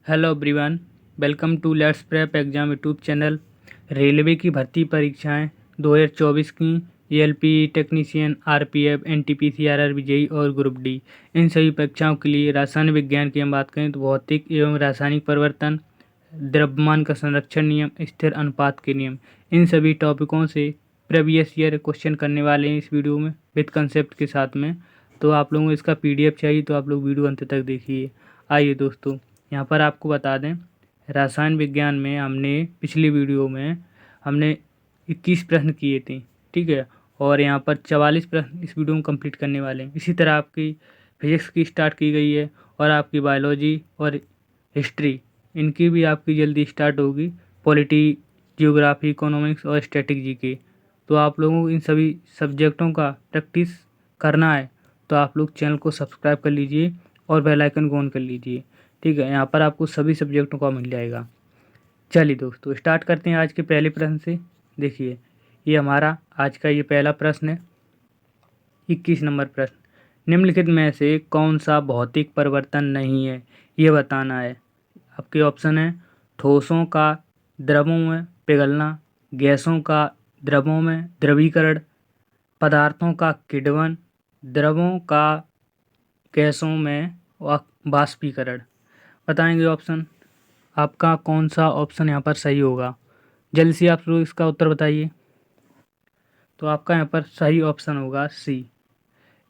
Hello everyone, welcome to let's prep exam YouTube channel. Railway की भर्ती परीक्षाएं 2024 की ALP technician, RPF, NTPC, RRB, JEE और group D, इन सभी परीक्षाओं के लिए रासायनिक विज्ञान की हम बात करें तो भौतिक एवं रासायनिक परिवर्तन, द्रव्यमान का संरक्षण नियम, स्थिर अनुपात के नियम, इन सभी टॉपिकों से प्रीवियस ईयर क्वेश्चन करने वाले हैं इस वीडियो में विद कंसेप्ट के साथ में। तो आप लोगों को इसका पीडीएफ चाहिए तो आप लोग वीडियो अंत तक देखिए। आइए दोस्तों, यहाँ पर आपको बता दें, रसायन विज्ञान में हमने पिछली वीडियो में हमने 21 प्रश्न किए थे, ठीक है। और यहाँ पर 44 प्रश्न इस वीडियो में कंप्लीट करने वाले हैं। इसी तरह आपकी फिजिक्स की स्टार्ट की गई है और आपकी बायोलॉजी और हिस्ट्री, इनकी भी आपकी जल्दी स्टार्ट होगी। पॉलिटी, जियोग्राफी, इकोनॉमिक्स और स्टैटिक जीके, तो आप लोगों को इन सभी सब्जेक्टों का प्रैक्टिस करना है तो आप लोग चैनल को सब्सक्राइब कर लीजिए और बेल आइकन को ऑन कर लीजिए, ठीक है। यहाँ पर आपको सभी सब्जेक्टों का मिल जाएगा। चलिए दोस्तों, स्टार्ट करते हैं आज के पहले प्रश्न से। देखिए, ये हमारा आज का ये पहला प्रश्न है, 21 नंबर प्रश्न। निम्नलिखित में से कौन सा भौतिक परिवर्तन नहीं है, ये बताना है। आपके ऑप्शन है ठोसों का द्रवों में पिघलना, गैसों का द्रवों में द्रवीकरण, पदार्थों का किण्वन, द्रवों का गैसों में वाष्पीकरण। बताएंगे ऑप्शन, आपका कौन सा ऑप्शन यहाँ पर सही होगा। जल्दी से आप लोग इसका उत्तर बताइए। तो आपका यहाँ पर सही ऑप्शन होगा सी।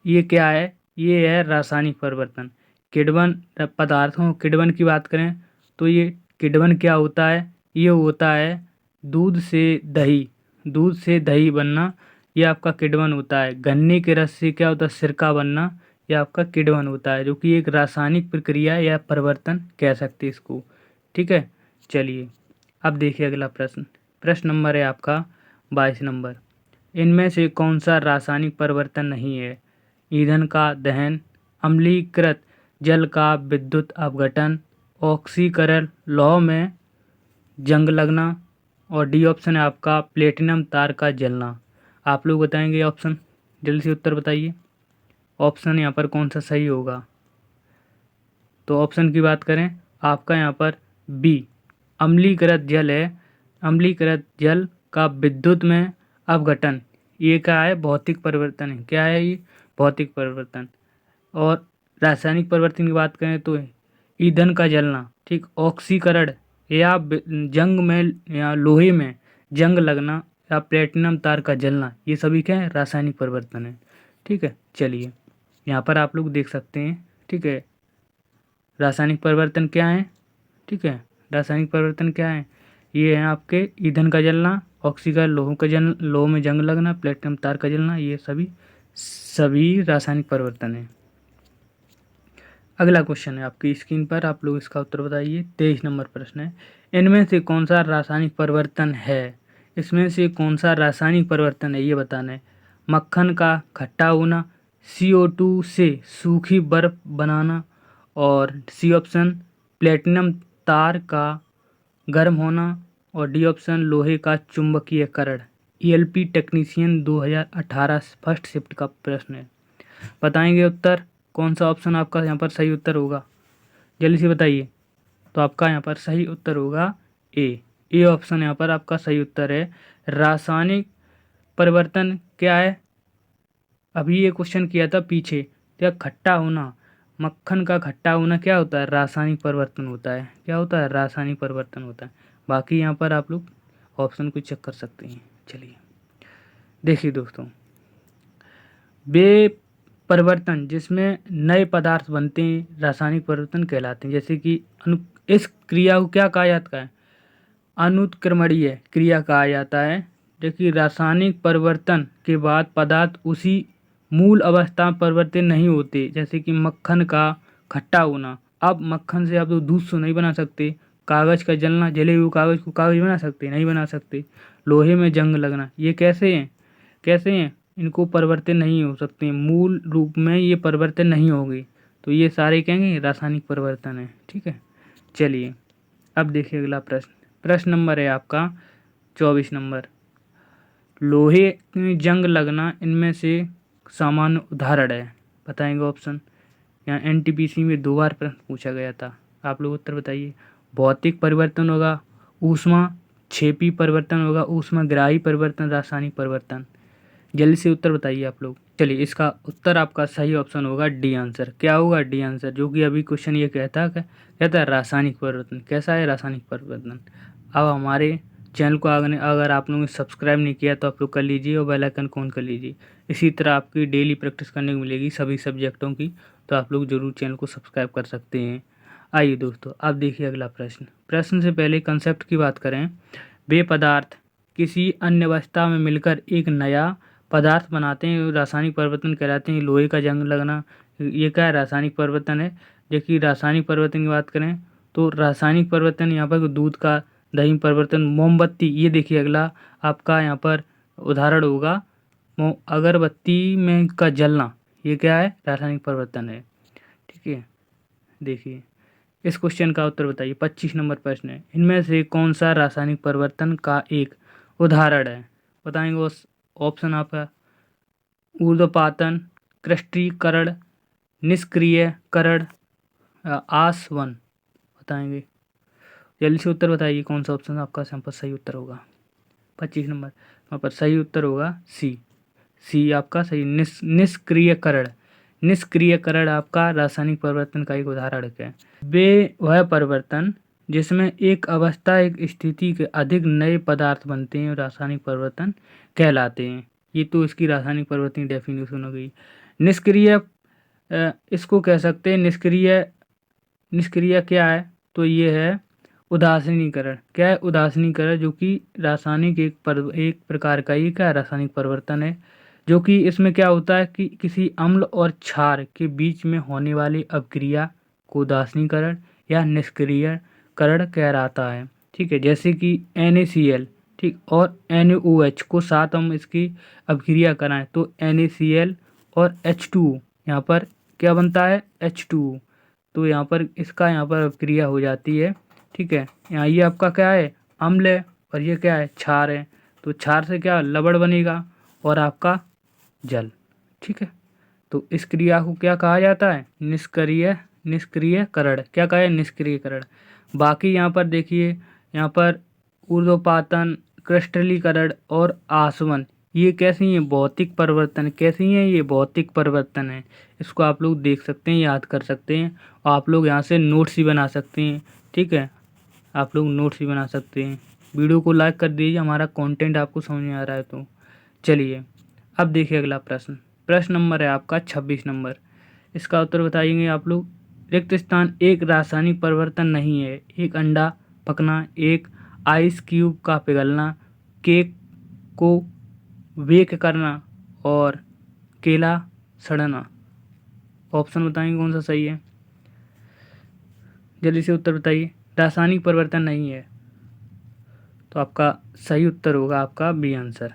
ये क्या है? ये है रासायनिक परिवर्तन। किण्वन पदार्थों, किण्वन की बात करें तो ये किण्वन क्या होता है? ये होता है दूध से दही बनना, ये आपका किण्वन होता है। गन्ने के रस से क्या होता है? सिरका बनना, ये आपका किण्वन होता है, जो कि एक रासायनिक प्रक्रिया या परिवर्तन कह सकते हैं इसको, ठीक है। चलिए अब देखिए अगला प्रश्न। प्रश्न नंबर है आपका 22 नंबर। इनमें से कौन सा रासायनिक परिवर्तन नहीं है? ईंधन का दहन, अम्लीकृत जल का विद्युत अपघटन, ऑक्सीकरण लौह में जंग लगना, और डी ऑप्शन है आपका प्लेटिनम तार का जलना। आप लोग बताएंगे ऑप्शन, जल्दी से उत्तर बताइए। ऑप्शन यहाँ पर कौन सा सही होगा? तो ऑप्शन की बात करें, आपका यहाँ पर बी अम्लीकृत जल है। अम्लीकृत जल का विद्युत में अपघटन, ये क्या है? भौतिक परिवर्तन है। क्या है ये? भौतिक परिवर्तन। और रासायनिक परिवर्तन की बात करें तो ईंधन का जलना, ठीक। ऑक्सीकरण या जंग में या लोहे में जंग लगना या प्लेटिनम तार का जलना, ये सभी क्या है? रासायनिक परिवर्तन है, ठीक है। चलिए यहाँ पर आप लोग देख सकते हैं, ठीक है, रासायनिक परिवर्तन क्या है, ठीक है। रासायनिक परिवर्तन क्या है? ये है आपके ईंधन का जलना, ऑक्सीकरण लोह में जंग लगना, प्लेटिनम तार का जलना, ये सभी रासायनिक परिवर्तन है। अगला क्वेश्चन है आपकी स्क्रीन पर, आप लोग इसका उत्तर बताइए। 23 नंबर प्रश्न है। इनमें से कौन सा रासायनिक परिवर्तन है? इसमें से कौन सा रासायनिक परिवर्तन है, ये बताना है। मक्खन का खट्टा होना, CO2 से सूखी बर्फ बनाना, और सी ऑप्शन प्लेटिनम तार का गर्म होना, और डी ऑप्शन लोहे का चुंबकीयकरण। ELP टेक्नीशियन 2018 फर्स्ट शिफ्ट का प्रश्न है। बताएंगे उत्तर, कौन सा ऑप्शन आपका यहाँ पर सही उत्तर होगा? जल्दी से बताइए। तो आपका यहाँ पर सही उत्तर होगा ए ऑप्शन यहाँ पर आपका सही उत्तर है। रासायनिक परिवर्तन क्या है? अभी ये क्वेश्चन किया था पीछे, क्या खट्टा होना, मक्खन का खट्टा होना क्या होता है? रासायनिक परिवर्तन होता है। क्या होता है? रासायनिक परिवर्तन होता है। बाकी यहाँ पर आप लोग ऑप्शन को चेक कर सकते हैं। चलिए देखिए दोस्तों, वे परिवर्तन जिसमें नए पदार्थ बनते हैं रासायनिक परिवर्तन कहलाते हैं। जैसे कि इस क्रिया को क्या कहा जाता है? अनुत्क्रमणीय क्रिया कहा जाता है। देखिए, रासायनिक परिवर्तन के बाद पदार्थ उसी मूल अवस्था में परिवर्तित नहीं होते। जैसे कि मक्खन का खट्टा होना, अब मक्खन से आप तो दूध तो नहीं बना सकते। कागज़ का जलना, जले हुए कागज़ को कागज़ बना सकते? नहीं बना सकते। लोहे में जंग लगना, ये कैसे हैं? इनको परिवर्तन नहीं हो सकते, मूल रूप में ये परिवर्तन नहीं होगी। तो ये सारे कहेंगे रासायनिक परिवर्तन है, ठीक है। चलिए अब देखिए अगला प्रश्न। प्रश्न नंबर है आपका 24 नंबर। लोहे में जंग लगना इनमें से सामान्य उदाहरण है। बताएंगे ऑप्शन। यहाँ NTPC में 2 बार प्रश्न पूछा गया था, आप लोग उत्तर बताइए। भौतिक परिवर्तन होगा, ऊष्मा क्षेपी परिवर्तन होगा, ऊष्माग्राही परिवर्तन, रासायनिक परिवर्तन। जल्दी से उत्तर बताइए आप लोग। चलिए, इसका उत्तर आपका सही ऑप्शन होगा डी आंसर। क्या होगा? डी आंसर, जो कि अभी क्वेश्चन ये कहता है रासायनिक परिवर्तन। कैसा है रासायनिक परिवर्तन? अब हमारे चैनल को अगर आप लोगों ने सब्सक्राइब नहीं किया तो आप लोग कर लीजिए और बेल आइकन ऑन कर लीजिए। इसी तरह आपकी डेली प्रैक्टिस करने को मिलेगी सभी सब्जेक्टों की, तो आप लोग जरूर चैनल को सब्सक्राइब कर सकते हैं। आइए दोस्तों, अब देखिए अगला प्रश्न। प्रश्न से पहले कंसेप्ट की बात करें। वे पदार्थ किसी अन्य अवस्था में मिलकर एक नया पदार्थ बनाते हैं, रासायनिक परिवर्तन कहलाते हैं। लोहे का जंग लगना, ये क्या है? रासायनिक परिवर्तन है। जबकि रासायनिक परिवर्तन की बात करें तो रासायनिक परिवर्तन यहाँ पर दूध का दही में परिवर्तन, मोमबत्ती, ये देखिए अगला आपका यहाँ पर उदाहरण होगा अगरबत्ती में का जलना, ये क्या है? रासायनिक परिवर्तन है। ठीक है, देखिए इस क्वेश्चन का उत्तर बताइए। 25 नंबर प्रश्न है, इनमें से कौन सा रासायनिक परिवर्तन का एक उदाहरण है? बताएंगे उस ऑप्शन आपका ऊर्ध्वपातन, क्रिस्टलीकरण, निष्क्रियकरण, आसवन। बताएंगे, जल्दी से उत्तर बताइए कौन सा ऑप्शन आपका यहाँ पर सही उत्तर होगा। 25 नंबर वहाँ पर सही उत्तर होगा सी आपका सही, निष्क्रियकरण। निष्क्रियकरण आपका रासायनिक परिवर्तन का एक उदाहरण है। वे वह परिवर्तन जिसमें एक अवस्था एक स्थिति के अधिक नए पदार्थ बनते हैं रासायनिक परिवर्तन कहलाते हैं। ये तो इसकी रासायनिक परिवर्तन डेफिनेशन हो गई। निष्क्रिय इसको कह सकते हैं निष्क्रिय क्या है? तो ये है उदासीनीकरण। क्या है? उदासीनीकरण, जो कि रासायनिक एक प्रकार का ही क्या रासायनिक परिवर्तन है, जो कि इसमें क्या होता है कि किसी अम्ल और क्षार के बीच में होने वाली अभिक्रिया को उदासीनीकरण या निष्क्रियकरण कहलाता है। ठीक है, जैसे कि NaCl, ठीक, और NaOH को साथ हम इसकी अभिक्रिया कराएं तो NaCl और H2O, यहाँ पर क्या बनता है? H2O। तो यहाँ पर इसका यहाँ पर अभिक्रिया हो जाती है। ठीक है, यहाँ ये आपका क्या है? अम्ल है, और ये क्या है? क्षार है। तो क्षार से क्या लवण बनेगा और आपका जल। ठीक है, तो इस क्रिया को क्या कहा जाता है? निष्क्रियकरण। क्या कहा है? निष्क्रियकरण। बाकी यहाँ पर देखिए, यहाँ पर ऊर्ध्वपातन, क्रिस्टलीकरण और आसवन, ये कैसी हैं? भौतिक परिवर्तन। कैसी हैं? ये भौतिक परिवर्तन है। इसको आप लोग देख सकते हैं, याद कर सकते हैं, और आप लोग यहाँ से नोट्स भी बना सकते हैं। ठीक है, आप लोग नोट्स भी बना सकते हैं। वीडियो को लाइक कर दीजिए, हमारा कंटेंट आपको समझ में आ रहा है तो। चलिए, अब देखिए अगला प्रश्न। प्रश्न नंबर है आपका 26 नंबर। इसका उत्तर बताएंगे आप लोग। रिक्त स्थान एक रासायनिक परिवर्तन नहीं है। एक अंडा पकना, एक आइस क्यूब का पिघलना, केक को बेक करना और केला सड़ना। ऑप्शन बताएंगे कौन सा सही है? जल्दी से उत्तर बताइए। रासायनिक परिवर्तन नहीं है, तो आपका सही उत्तर होगा आपका बी आंसर।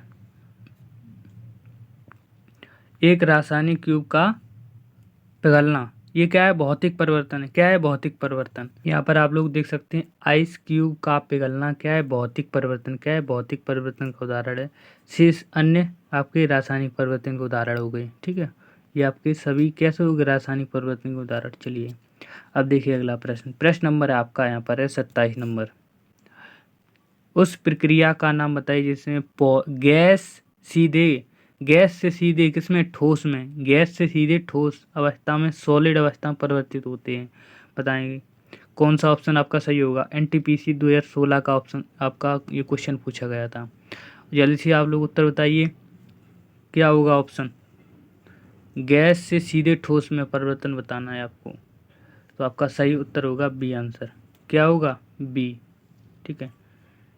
एक रासायनिक क्यूब का पिघलना, ये क्या है? भौतिक परिवर्तन है। क्या है? भौतिक परिवर्तन। यहाँ पर आप लोग देख सकते हैं, आइस क्यूब का पिघलना क्या है? भौतिक परिवर्तन। क्या है? भौतिक परिवर्तन का उदाहरण है। शेष अन्य आपके रासायनिक परिवर्तन के उदाहरण हो गए। ठीक है, ये आपके सभी कैसे हो गए? रासायनिक परिवर्तन के उदाहरण। चलिए, अब देखिए अगला प्रश्न। प्रश्न नंबर आपका यहाँ पर है 27 नंबर। उस प्रक्रिया का नाम बताइए जिसमें गैस से सीधे किसमें? ठोस में। गैस से सीधे ठोस अवस्था में, सॉलिड अवस्था में परिवर्तित होते हैं। बताएंगे कौन सा ऑप्शन आपका सही होगा? NTPC 2016 का ऑप्शन आपका ये क्वेश्चन पूछा गया था। जल्दी से आप लोग उत्तर बताइए, क्या होगा ऑप्शन? गैस से सीधे ठोस में परिवर्तन बताना है आपको, तो आपका सही उत्तर होगा बी आंसर। क्या होगा? बी। ठीक है,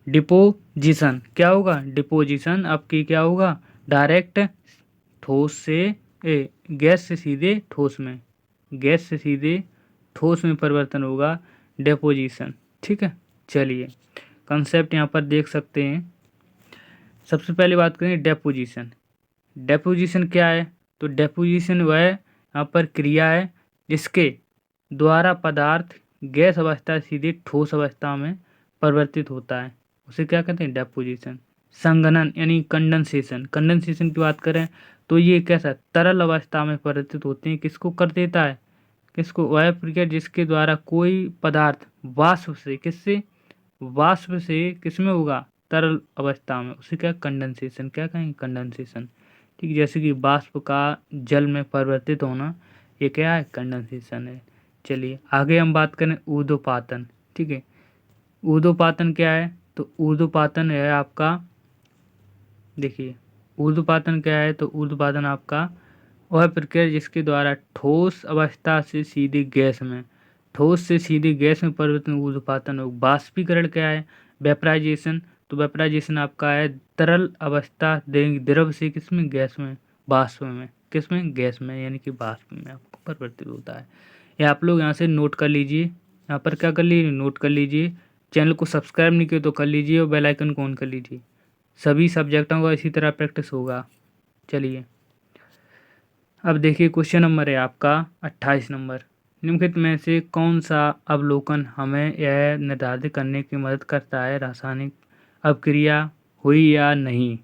डिपोजिशन। क्या होगा? डिपोजिशन आपकी क्या होगा? डायरेक्ट ठोस से गैस से सीधे ठोस में, गैस से सीधे ठोस में परिवर्तन होगा, डिपोजिशन। ठीक है, चलिए कंसेप्ट यहाँ पर देख सकते हैं। सबसे पहले बात करें डेपोजिशन। डेपोजिशन क्या है? तो डेपोजिशन वह यहाँ पर क्रिया है जिसके द्वारा पदार्थ गैस अवस्था से सीधे ठोस अवस्था में परिवर्तित होता है, उसे क्या कहते हैं? डेपोजिशन। संघनन यानी कंडेंसेशन। कंडेंसेशन की बात करें तो ये कैसा? तरल अवस्था में परिवर्तित होते हैं। किसको कर देता है? किसको? वह प्रक्रिया जिसके द्वारा कोई पदार्थ वाष्प से किस में होगा? तरल अवस्था में। उसे क्या? कंडेंसेशन। क्या कहेंगे? कंडेंसेशन। ठीक, जैसे कि वाष्प का जल में परिवर्तित होना, ये क्या है? कंडेंसेशन है। चलिए आगे हम बात करें ऊर्ध्वपातन। ठीक है, ऊर्ध्वपातन क्या है? तो ऊर्ध्वपातन है आपका, देखिए ऊर्ध्वपातन क्या है? तो ऊर्ध्वपातन आपका वह प्रक्रिया जिसके द्वारा ठोस अवस्था से सीधे गैस में परिवर्तन ऊर्ध्वपातन हो। बाष्पीकरण क्या है? वेपराइजेशन। तो वेपराइजेशन आपका है तरल अवस्था द्रव से किसमें? गैस में, वाष्प में। किसमें? गैस में, यानी कि वाष्प में आपको परिवर्तित होता है। ये आप लोग यहाँ से नोट कर लीजिए, यहाँ पर क्या कर लीजिए? नोट कर लीजिए। चैनल को सब्सक्राइब नहीं किया तो कर लीजिए और बेल आइकन को ऑन कर लीजिए। सभी सब्जेक्टों का इसी तरह प्रैक्टिस होगा। चलिए अब देखिए क्वेश्चन नंबर है आपका 28 नंबर। निम्नलिखित में से कौन सा अवलोकन हमें यह निर्धारित करने की मदद करता है रासायनिक अभिक्रिया हुई या नहीं?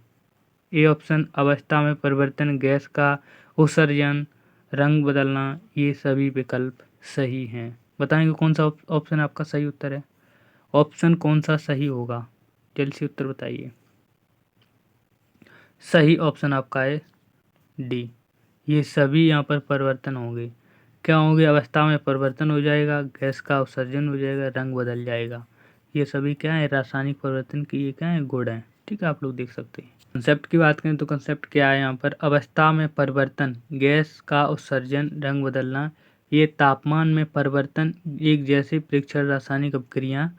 ए ऑप्शन अवस्था में परिवर्तन, गैस का उत्सर्जन, रंग बदलना। ये सभी विकल्प सही हैं। बताएंगे कौन सा ऑप्शन आपका सही उत्तर है? ऑप्शन कौन सा सही होगा? जल्दी से उत्तर बताइए। सही ऑप्शन आपका है डी। ये सभी यहाँ पर परिवर्तन होंगे। क्या होंगे? अवस्था में परिवर्तन हो जाएगा, गैस का उत्सर्जन हो जाएगा, रंग बदल जाएगा। ये सभी क्या है? रासायनिक परिवर्तन की ये क्या है? गुण है। ठीक है, आप लोग देख सकते हैं। कंसेप्ट की बात करें तो कंसेप्ट क्या है यहाँ पर? अवस्था में परिवर्तन, गैस का उत्सर्जन, रंग बदलना। ये तापमान में परिवर्तन एक जैसे परीक्षण रासायनिक अभिक्रिया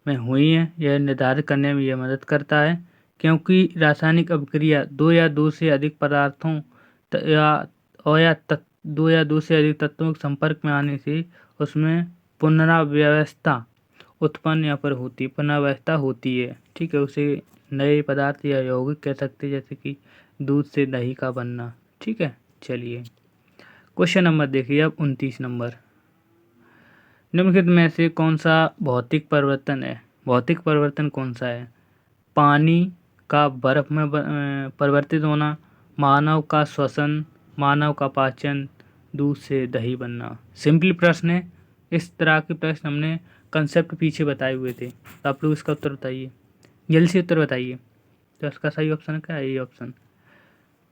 में हुई है, यह निर्धारित करने में यह मदद करता है। क्योंकि रासायनिक अभिक्रिया दो या दो से अधिक पदार्थों दो या दो से अधिक तत्वों के संपर्क में आने से उसमें पुनराव्यवस्था उत्पन्न यहाँ पर होती, पुनराव्यवस्था होती है। ठीक है, उसे नए पदार्थ या यौगिक कह सकते हैं, जैसे कि दूध से दही का बनना। ठीक है, चलिए क्वेश्चन नंबर देखिए अब 29 नंबर। निम्नलिखित में से कौन सा भौतिक परिवर्तन है? भौतिक परिवर्तन कौन सा है? पानी का बर्फ में परिवर्तित होना, मानव का श्वसन, मानव का पाचन, दूध से दही बनना। सिंपल प्रश्न है। इस तरह के प्रश्न हमने कंसेप्ट पीछे बताए हुए थे, तो आप लोग इसका उत्तर बताइए, जल्दी से उत्तर बताइए। तो इसका सही ऑप्शन क्या है? ये ऑप्शन।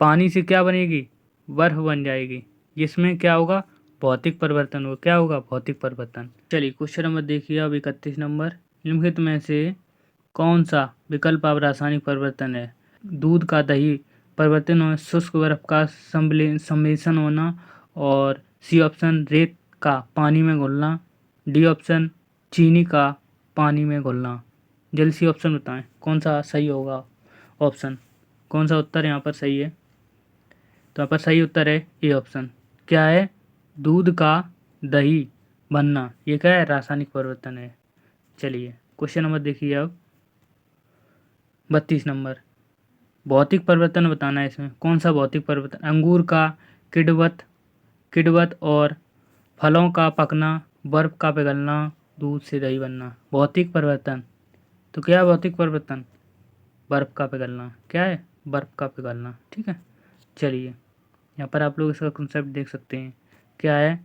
पानी से क्या बनेगी? बर्फ बन जाएगी, जिसमें क्या होगा? भौतिक परिवर्तन होगा। क्या होगा? भौतिक परिवर्तन। चलिए क्वेश्चन नंबर देखिए अब 31 नंबर। निम्नलिखित में से कौन सा विकल्प अब रासायनिक परिवर्तन है? दूध का दही परिवर्तन होना, शुष्क बर्फ का सम्मिश्रण होना, और सी ऑप्शन रेत का पानी में घुलना, डी ऑप्शन चीनी का पानी में घुलना। जल्दी से ऑप्शन बताएं कौन सा सही होगा? ऑप्शन कौन सा उत्तर यहाँ पर सही है? तो यहाँ पर सही उत्तर है ए ऑप्शन। क्या है? दूध का दही बनना, ये क्या है? रासायनिक परिवर्तन है। चलिए क्वेश्चन नंबर देखिए अब 32 नंबर। भौतिक परिवर्तन बताना है इसमें। कौन सा भौतिक परिवर्तन? अंगूर का किडवत और फलों का पकना, बर्फ का पिघलना, दूध से दही बनना। भौतिक परिवर्तन तो क्या है? भौतिक परिवर्तन बर्फ का पिघलना। क्या है? बर्फ का पिघलना। ठीक है, चलिए यहाँ पर आप लोग इसका कंसेप्ट देख सकते हैं। क्या है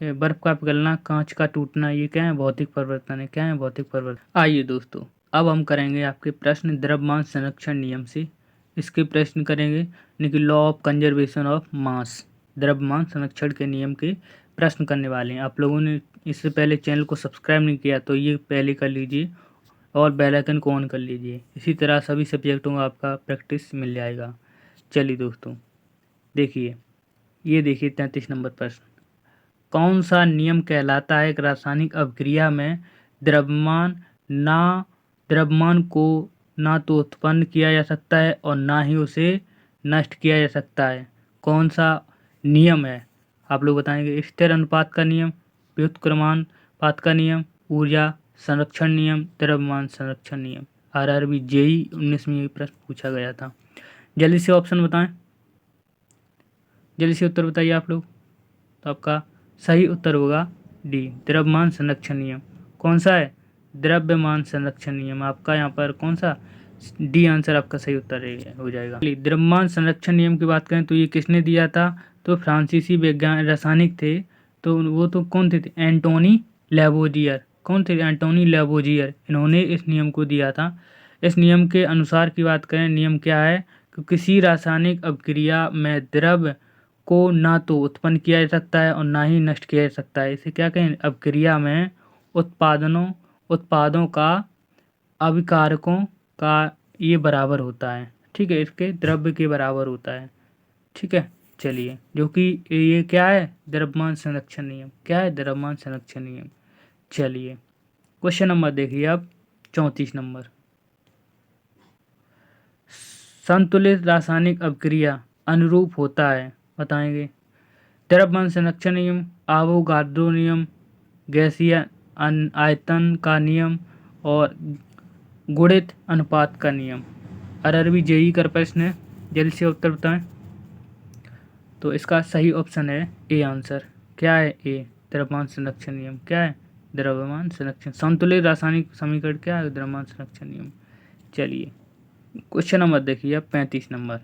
कि बर्फ का पिघलना, कांच का टूटना, ये क्या है? भौतिक परिवर्तन है। क्या है? भौतिक परिवर्तन। आइए दोस्तों अब हम करेंगे आपके प्रश्न द्रव्यमान संरक्षण नियम से। इसके प्रश्न करेंगे यानी कि law of conservation of mass, द्रव्यमान संरक्षण के नियम के प्रश्न करने वाले हैं। आप लोगों ने इससे पहले चैनल को सब्सक्राइब नहीं किया तो ये पहले कर लीजिए और बेल आइकन को ऑन कर लीजिए। इसी तरह सभी सब्जेक्टों का आपका प्रैक्टिस मिल जाएगा। चलिए दोस्तों देखिए, ये देखिए 33 नंबर प्रश्न। कौन सा नियम कहलाता है कि रासायनिक अभिक्रिया में द्रव्यमान को ना तो उत्पन्न किया जा सकता है और ना ही उसे नष्ट किया जा सकता है? कौन सा नियम है? आप लोग बताएंगे। स्थिर अनुपात का नियम, व्युत्क्रमानुपात का नियम, ऊर्जा संरक्षण नियम, द्रव्यमान संरक्षण नियम। आरआरबी जेई 19 में ये प्रश्न पूछा गया था। जल्दी से ऑप्शन बताएं, जल्दी से उत्तर बताइए आप लोग। तो आपका सही उत्तर होगा डी, द्रव्यमान संरक्षण नियम। कौन सा है? द्रव्यमान संरक्षण नियम। आपका यहाँ पर कौन सा? डी आंसर आपका सही उत्तर हो जाएगा। द्रव्यमान संरक्षण नियम की बात करें तो ये किसने दिया था? तो फ्रांसीसी वैज्ञानिक रासायनिक थे तो वो तो कौन थे? एंटोनी लैवोजियर। कौन थे? एंटोनी लैवोजियर। इन्होंने इस नियम को दिया था। इस नियम के अनुसार की बात करें, नियम क्या है कि किसी रासायनिक अभिक्रिया में द्रव्य को ना तो उत्पन्न किया जा सकता है और ना ही नष्ट किया जा सकता है। इसे क्या कहें? अभिक्रिया में उत्पादों का अभिकारकों का ये बराबर होता है, ठीक है, इसके द्रव्य के बराबर होता है, ठीक है। चलिए, जो कि ये क्या है? द्रव्यमान संरक्षण नियम। क्या है? द्रव्यमान संरक्षण नियम। चलिए, क्वेश्चन नंबर देखिए अब 34 नंबर। संतुलित रासायनिक अभिक्रिया अनुरूप होता है, बताएंगे। द्रव्यमान संरक्षण नियम, आवोगाड्रो नियम, गैसीय आयतन का नियम और गुणित अनुपात का नियम। आरआरबी जेई का प्रश्न है, जल्दी से उत्तर बताएं। तो इसका सही ऑप्शन है ए आंसर। क्या है? ए, द्रव्यमान संरक्षण नियम। क्या है? द्रव्यमान संरक्षण। संतुलित रासायनिक समीकरण क्या है? द्रव्यमान संरक्षण नियम। चलिए, क्वेश्चन नंबर देखिए अब 35 नंबर।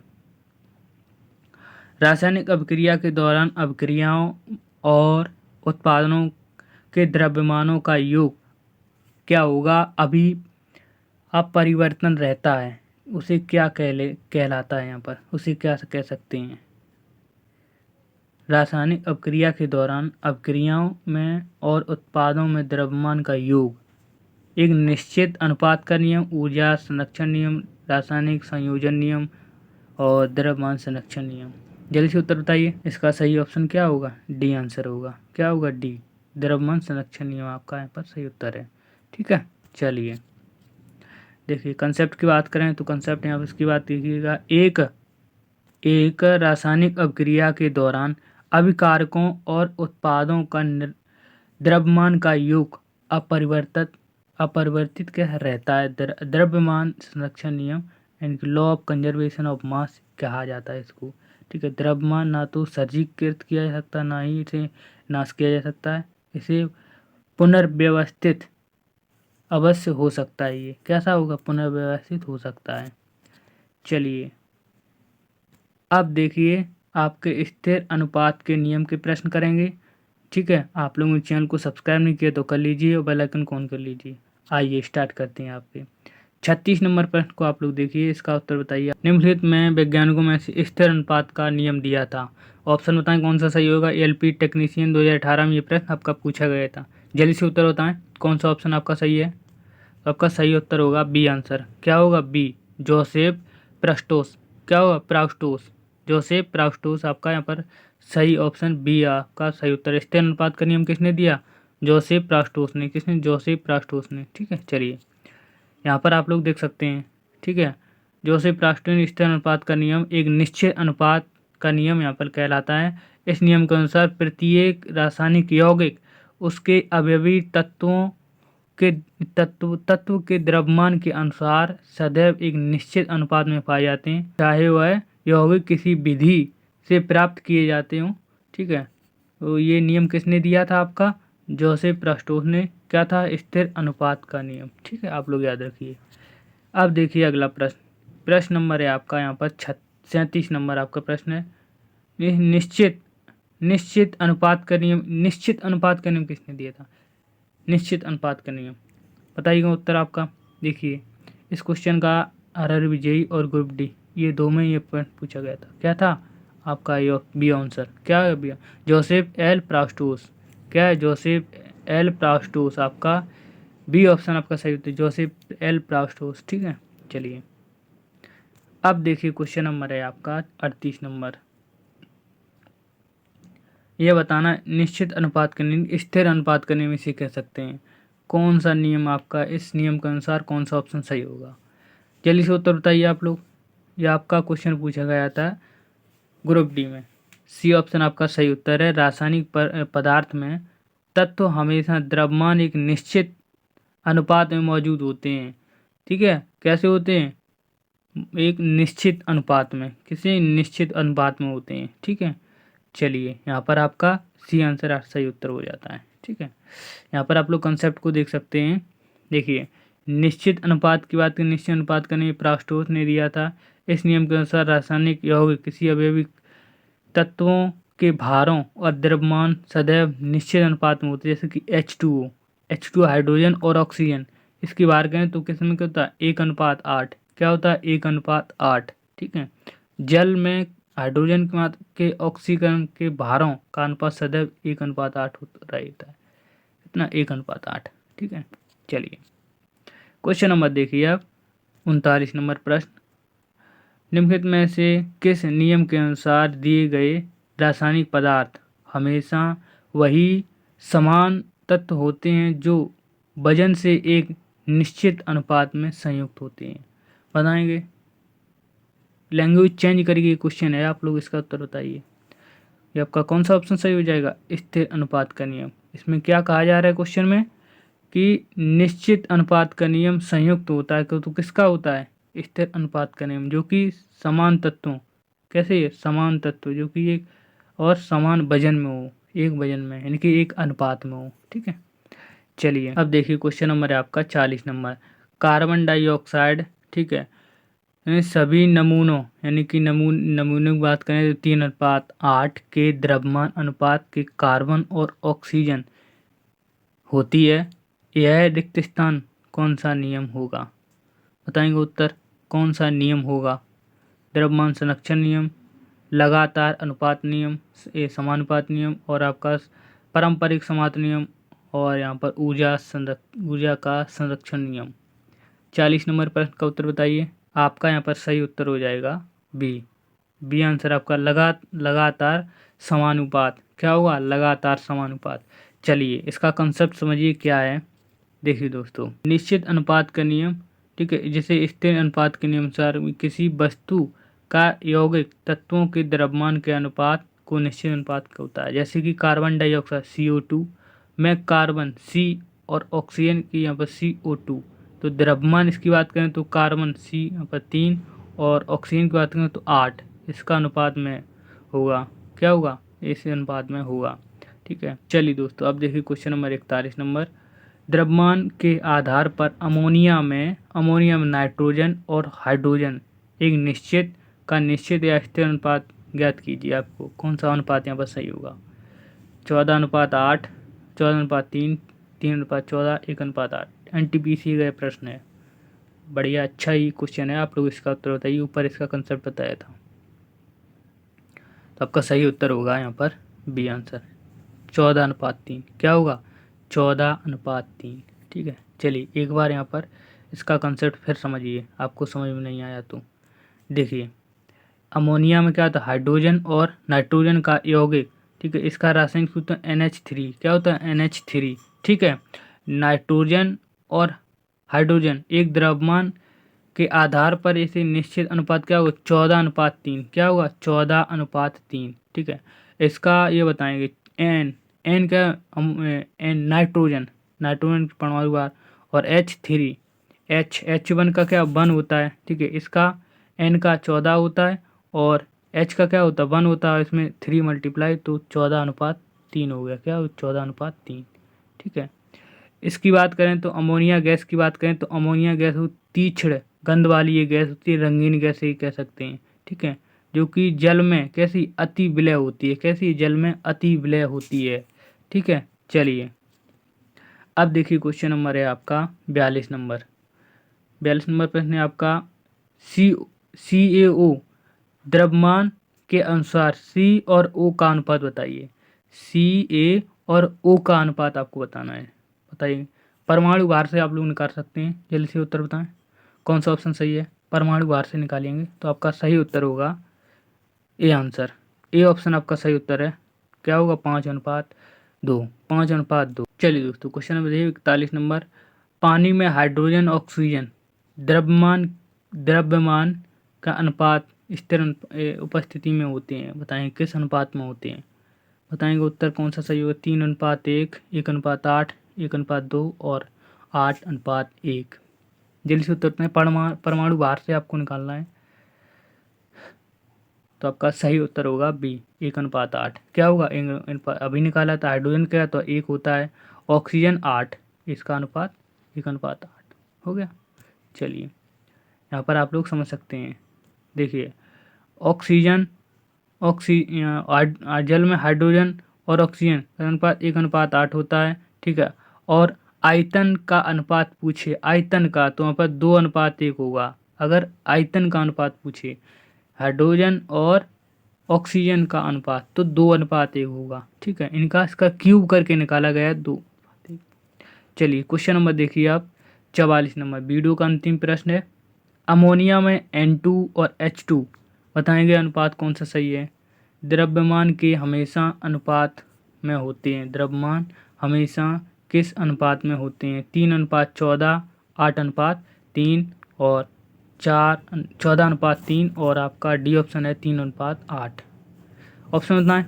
रासायनिक अभिक्रिया के दौरान अभिक्रियाओं और उत्पादनों के द्रव्यमानों का योग क्या होगा? अभी अपरिवर्तन रहता है, उसे क्या कहलाता है? यहाँ पर उसे क्या कह सकते हैं? रासायनिक अभिक्रिया के दौरान अभिक्रियाओं में और उत्पादों में द्रव्यमान का योग, एक निश्चित अनुपात का नियम, ऊर्जा संरक्षण नियम, रासायनिक संयोजन नियम और द्रव्यमान संरक्षण नियम। जल्दी से उत्तर बताइए। इसका सही ऑप्शन क्या होगा? डी आंसर होगा। क्या होगा? डी, द्रव्यमान संरक्षण नियम आपका यहाँ पर सही उत्तर है, ठीक है। चलिए, देखिए कंसेप्ट की बात करें तो कंसेप्ट यहाँ पर इसकी बात कीजिएगा। एक रासायनिक अभिक्रिया के दौरान अभिकारकों और उत्पादों का द्रव्यमान का योग अपरिवर्तित क्या रहता है? द्रव्यमान संरक्षण नियम, यानी कि law of conservation of mass कहा जाता है इसको, ठीक है। द्रव्यमान ना तो सज्जीकृत किया जा सकता, ना ही इसे नाश किया जा सकता है, इसे पुनर्व्यवस्थित अवश्य हो सकता है। ये कैसा होगा? पुनर्व्यवस्थित हो सकता है। चलिए, अब देखिए आपके स्थिर अनुपात के नियम के प्रश्न करेंगे, ठीक है। आप लोगों ने चैनल को सब्सक्राइब नहीं किया तो कर लीजिए और बेल आइकन को ऑन कर लीजिए। आइए स्टार्ट करते हैं आपके 36 नंबर प्रश्न को। आप लोग देखिए, इसका उत्तर बताइए। निम्नलिखित में वैज्ञानिकों में से स्थिर अनुपात का नियम दिया था, ऑप्शन बताएं कौन सा सही होगा। एलपी टेक्नीशियन 2018 में ये प्रश्न आपका पूछा गया था। जल्दी से उत्तर बताएं कौन सा ऑप्शन आपका सही है। तो आपका सही उत्तर होगा बी आंसर। क्या होगा? बी, जोसेफ प्रस्टोस। क्या होगा? प्राउस्टोस, जोसेफ प्राउस्टोस आपका यहाँ पर सही ऑप्शन बी आपका सही उत्तर। स्थिर अनुपात का नियम किसने दिया? जोसेफ प्राउस्टोस ने। किसने? जोसेफ प्राउस्टोस ने, ठीक है। चलिए, यहाँ पर आप लोग देख सकते हैं, ठीक है। जोसेफ प्राउस्टोस ने स्थिर अनुपात का नियम एक निश्चित अनुपात का नियम यहाँ पर कहलाता है। इस नियम के अनुसार प्रत्येक रासायनिक यौगिक उसके अवयवी तत्वों के तत्व के द्रव्यमान के अनुसार सदैव एक निश्चित अनुपात में पाए जाते हैं, चाहे वह यौगिक किसी विधि से प्राप्त किए जाते हों, ठीक है। तो ये नियम किसने दिया था? आपका जोसेफ प्रस्टोस ने। क्या था? स्थिर अनुपात का नियम, ठीक है। आप लोग याद रखिए। अब देखिए अगला प्रश्न। प्रश्न नंबर है आपका यहाँ पर 37 नंबर आपका प्रश्न है। निश्चित अनुपात का नियम, निश्चित अनुपात का नियम किसने दिया था? निश्चित अनुपात का नियम बताइएगा उत्तर आपका। देखिए, इस क्वेश्चन का आरआरबी जेईई और ग्रुप डी ये दो में ये प्रश्न पूछा गया था। क्या था आपका? ये बी आंसर। क्या है? बी, जोसेफ एल प्राउस्टोस। क्या है? जोसेफ एल प्राउस्टोस आपका बी ऑप्शन आपका सही उत्तर, जोसेफ एल प्राउस्टोस, ठीक है। चलिए, अब देखिए क्वेश्चन नंबर है आपका 38 नंबर। यह बताना निश्चित अनुपात का नियम, स्थिर अनुपात का नियम इसे कह सकते हैं। कौन सा नियम आपका, इस नियम के अनुसार कौन सा ऑप्शन सही होगा? जल्दी से उत्तर बताइए आप लोग। यह आपका क्वेश्चन पूछा गया था ग्रुप डी में। सी ऑप्शन आपका सही उत्तर है। रासायनिक पदार्थ में तत्व हमेशा द्रव्यमान एक निश्चित अनुपात में मौजूद होते हैं, ठीक है। कैसे होते हैं? एक निश्चित अनुपात में, किसी निश्चित अनुपात में होते हैं, ठीक है। चलिए, यहाँ पर आपका सी आंसर सही उत्तर हो जाता है, ठीक है। यहाँ पर आप लोग कंसेप्ट को देख सकते हैं। देखिए, निश्चित अनुपात की बात करें, निश्चित अनुपात का नियम प्राउस्टोस ने दिया था। इस नियम के अनुसार रासायनिक यौगिक किसी अवयवी तत्वों के भारों और द्रव्यमान सदैव निश्चित अनुपात में होते हैं, जैसे कि H2O हाइड्रोजन और ऑक्सीजन। इसकी बात करें तो किसमें क्या होता है, 1:8। क्या होता है, 1:8। ठीक है। जल में हाइड्रोजन के के ऑक्सीकरण के भारों का अनुपात सदैव 1:8 रहता है। कितना, 1:8। ठीक है। चलिए क्वेश्चन नंबर देखिए आप, 39 नंबर प्रश्न। निम्नलिखित में से किस नियम के अनुसार दिए गए रासायनिक पदार्थ हमेशा वही समान तत्व होते हैं जो वजन से एक निश्चित अनुपात में संयुक्त होते हैं? बताएंगे। लैंग्वेज चेंज करके क्वेश्चन है, आप लोग इसका उत्तर बताइए। ये आपका कौन सा ऑप्शन सही हो जाएगा? स्थिर अनुपात का नियम। इसमें क्या कहा जा रहा है क्वेश्चन में कि निश्चित अनुपात का नियम संयुक्त होता है, तो किसका होता है? स्थिर अनुपात का नियम, जो कि समान तत्वों, कैसे ये समान तत्व जो कि एक और समान वजन में हो, एक वजन में यानी कि एक अनुपात में हो। ठीक है। चलिए अब देखिए क्वेश्चन नंबर है आपका 40 नंबर। कार्बन डाइऑक्साइड, ठीक है, यानी सभी नमूनों यानी कि नमूनों की बात करें तो 3:8 के द्रव्यमान अनुपात के कार्बन और ऑक्सीजन होती है। यह रिक्त स्थान कौन सा नियम होगा? बताएंगे उत्तर। कौन सा नियम होगा? द्रव्यमान संरक्षण नियम, लगातार अनुपात नियम, समानुपात नियम, और आपका पारंपरिक समात नियम, और यहाँ पर ऊर्जा का संरक्षण नियम। 40 नंबर प्रश्न का उत्तर बताइए। आपका यहाँ पर सही उत्तर हो जाएगा बी आंसर आपका लगातार समानुपात। क्या होगा? लगातार समानुपात। चलिए इसका कंसेप्ट समझिए क्या है। देखिए दोस्तों, निश्चित अनुपात का नियम, ठीक है, जैसे स्थिर अनुपात के नियम अनुसार किसी वस्तु का यौगिक तत्वों के द्रव्यमान के अनुपात को निश्चित अनुपात का होता है। जैसे कि कार्बन डाइऑक्साइड CO2 में कार्बन C और ऑक्सीजन की यहाँ पर CO2, तो द्रव्यमान इसकी बात करें तो कार्बन C यहाँ पर 3 और ऑक्सीजन की बात करें तो 8, इसका अनुपात में होगा। क्या होगा? इस अनुपात में होगा। ठीक है। चलिए दोस्तों अब देखिए क्वेश्चन नंबर 41 नंबर। द्रव्यमान के आधार पर अमोनिया में नाइट्रोजन और हाइड्रोजन एक निश्चित या स्थिर अनुपात ज्ञात कीजिए। आपको कौन सा अनुपात यहाँ पर सही होगा? 14:8, 14:3, 3:14, 1:8। NTPC का प्रश्न है। बढ़िया, अच्छा ही क्वेश्चन है। आप लोग इसका उत्तर बताइए। ऊपर इसका कंसेप्ट बताया था, तो आपका सही उत्तर होगा यहाँ पर बी आंसर, 14:3। क्या होगा? 14:3। ठीक है। चलिए एक बार यहाँ पर इसका कंसेप्ट फिर समझिए, आपको समझ में नहीं आया तो। देखिए अमोनिया में क्या होता है? हाइड्रोजन और नाइट्रोजन का यौगिक। ठीक है। इसका रासायनिक सूत्र NH3। क्या होता है? NH3। ठीक है। नाइट्रोजन और हाइड्रोजन एक द्रव्यमान के आधार पर इसे निश्चित अनुपात क्या होगा? 14:3। क्या होगा? 14:3। ठीक है। इसका ये बताएंगे एन क्या? एन नाइट्रोजन की परमाणु भार, और H1 का क्या 1 होता है। ठीक है। इसका N का 14 होता है और H का क्या होता है? 1 होता है। इसमें 3 मल्टीप्लाई तो 14:3 हो गया। क्या? 14:3। ठीक है। इसकी बात करें तो अमोनिया गैस की बात करें तो अमोनिया गैस तीक्ष्ण गंध वाली ये गैस होती है, रंगीन गैस ही कह सकते हैं। ठीक है। जो कि जल में कैसी अति विलय होती है, कैसी जल में अति विलय होती है। ठीक है। चलिए अब देखिए क्वेश्चन नंबर है आपका 42 नंबर। 42 नंबर प्रश्न है आपका CaO द्रव्यमान के अनुसार C और O का अनुपात बताइए। Ca और O का अनुपात आपको बताना है। बताइए। परमाणु भार से आप लोग निकाल सकते हैं। जल्दी से उत्तर बताएं। कौन सा ऑप्शन सही है? परमाणु भार से निकालेंगे तो आपका सही उत्तर होगा ए आंसर। ए ऑप्शन आपका सही उत्तर है। क्या होगा? 5:2। 5:2। चलिए दोस्तों क्वेश्चन नंबर 41 नंबर। पानी में हाइड्रोजन ऑक्सीजन द्रव्यमान का अनुपात स्थिर उपस्थिति में होते हैं। बताएं किस अनुपात में होते हैं? बताएंगे उत्तर कौन सा सही होगा? 3:1, 1:8, 1:2 और 8:1। जल्दी से उत्तर में परमाणु भार से आपको निकालना है, तो आपका सही उत्तर होगा बी, 1:8। क्या होगा? अभी निकाला था हाइड्रोजन का तो 1 होता है, ऑक्सीजन 8, इसका अनुपात 1:8 हो गया। चलिए यहाँ पर आप लोग समझ सकते हैं। देखिए ऑक्सीजन जल में हाइड्रोजन और ऑक्सीजन का अनुपात 1:8 होता है, ठीक है। और आयतन का अनुपात पूछे, आयतन का, तो वहाँ पर 2:1 होगा। अगर आयतन का अनुपात पूछे हाइड्रोजन और ऑक्सीजन का अनुपात तो 2:1 होगा, ठीक है। इनका इसका क्यूब करके निकाला गया 2:1। चलिए क्वेश्चन नंबर देखिए आप 44 नंबर, वीडियो का अंतिम प्रश्न है। अमोनिया में N2 और H2 बताएंगे अनुपात कौन सा सही है। द्रव्यमान के हमेशा अनुपात में होते हैं, द्रव्यमान हमेशा किस अनुपात में होते हैं, 3:14, 8:3 और 14:3 और आपका डी ऑप्शन है 3:8। ऑप्शन बताएं।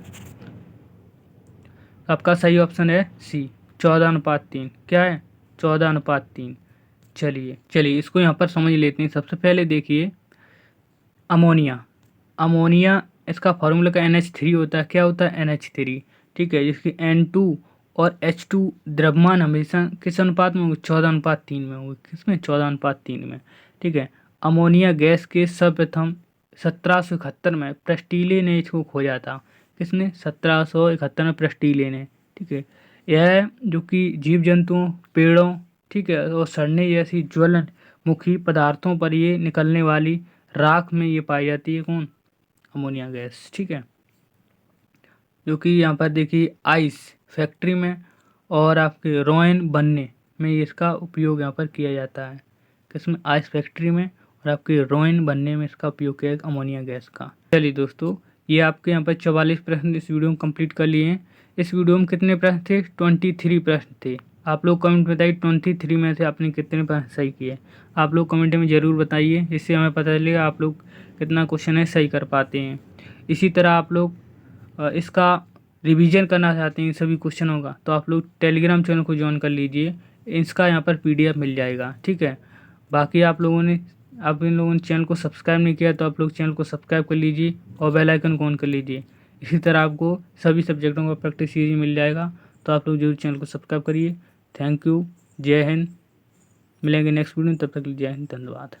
आपका सही ऑप्शन है सी 14:3। क्या है 14:3। चलिए इसको यहाँ पर समझ लेते हैं। सबसे पहले देखिए अमोनिया, अमोनिया इसका फार्मूला का NH3 होता है। क्या होता है NH3, ठीक है। जिसकी N2 और H2 द्रव्यमान हमेशा किस अनुपात में होंगे 14:3 में होंगे। किसमें 14:3 में, ठीक है। अमोनिया गैस के सर्वप्रथम 1771 में प्रेस्टीले ने इसको खोजा था। किसने 1771 में प्रेस्टीले ने, ठीक है। यह जो कि जीव जंतुओं, पेड़ों, ठीक है, और सड़ने जैसी ज्वलन मुखी पदार्थों पर ये निकलने वाली राख में ये पाई जाती है। कौन अमोनिया गैस, ठीक है। जो कि यहाँ पर देखिए आइस फैक्ट्री में और आपके रोइन बनने में इसका उपयोग यहाँ पर किया जाता है। किसमें आइस फैक्ट्री में और आपके रोइन बनने में इसका उपयोग किया है अमोनिया गैस का। चलिए दोस्तों ये आपके यहाँ पर 44 प्रश्न इस वीडियो में कंप्लीट कर लिए हैं। इस वीडियो में कितने प्रश्न थे 23 प्रश्न थे। आप लोग कमेंट में बताइए 23 में से आपने कितने प्रश्न सही किए। आप लोग कमेंट में ज़रूर बताइए, इससे हमें पता चलेगा आप लोग कितना क्वेश्चन है सही कर पाते हैं। इसी तरह आप लोग इसका रिवीजन करना चाहते हैं सभी क्वेश्चनों का तो आप लोग टेलीग्राम चैनल को ज्वाइन कर लीजिए। इसका यहाँ पर PDF मिल जाएगा, ठीक है। बाकी आप इन लोगों ने चैनल को सब्सक्राइब नहीं किया तो आप लोग चैनल को सब्सक्राइब कर लीजिए और बेल आइकन को ऑन कर लीजिए। इसी तरह आपको सभी सब्जेक्टों का प्रैक्टिस सीरीज मिल जाएगा, तो आप लोग जरूर चैनल को सब्सक्राइब करिए। थैंक यू, जय हिंद। मिलेंगे नेक्स्ट वीडियो में, तब तक जय हिंद, धन्यवाद।